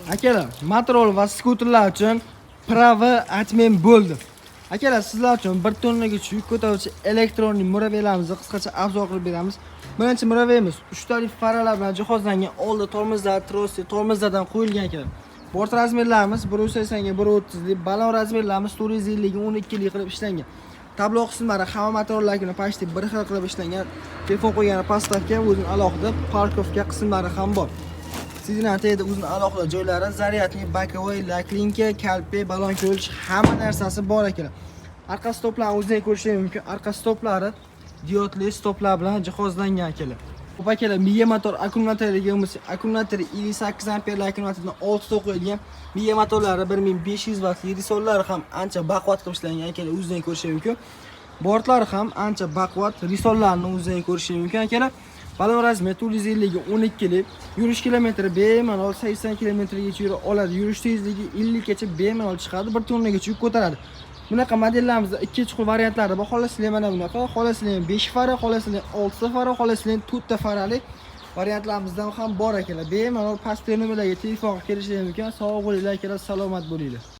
Akalar, Motorola va skuterlar uchun prava atmen bo'ldi. Akalar, sizlar uchun 1 tonnagacha yuk ko'taruvchi elektronlik murabbiylarimizni qisqacha obzor qilib beramiz. Birinchi murabbiyimiz 3 tali faralar bilan jihozlangan, oldi tormozlar, trosi, tormozlardan qo'yilgan akalar. Bort razmerlarimiz 180 ga 130 lik, balon razmerlarimiz 450 ga 12 lik qilib ishlangan. Tablo qismlari hamma materiallarni pashti bir xil qilib ishlangan. Telefon qo'ygan pastavka o'zining alohida parkovka qismlari ham bor. Signateda o'zining alohida joylari, zaryadli, bakovoy, laklinka, kalpe, balon ko'rish hamma narsasi bor ekan. Arqa stoplarni o'zingiz ko'rishingiz mumkin. Arqa stoplari diodli stoplar bilan jihozlangan akalar. Xo'p akalar, miya motor akkumulyatoriga bo'lsa, akkumulyatori 58 amperli akkumulyatordan 6 ta qo'yilgan. Miya motorlari 1500 vattli, risollari ham ancha baquvvat qilib ishlangan akalar, o'zingiz ko'rishingiz mumkin. Bortlari ham ancha baquvvat, risollarni o'zingiz ko'rishingiz mumkin akalar. Balon razmer 450 ga 12 lik, yurish kilometri bemalol 80 kilometrgacha yura oladi. Yurish tezligi 50 gacha bemalol chiqadi, 1 tonnagacha yuk ko'taradi. Bunaqa modellarimizda ikki chuqur variantlari bor. Xolasizlar mana bunaqa, xolasizlar 5 fara, xolasizlar 6 fara, xolasizlar 4 ta farali variantlarimizdan ham bor akalar. Bemalol pastki nomerlarga telefon qilishingiz mumkin. Sog' bo'linglar akalar, salomat bo'linglar.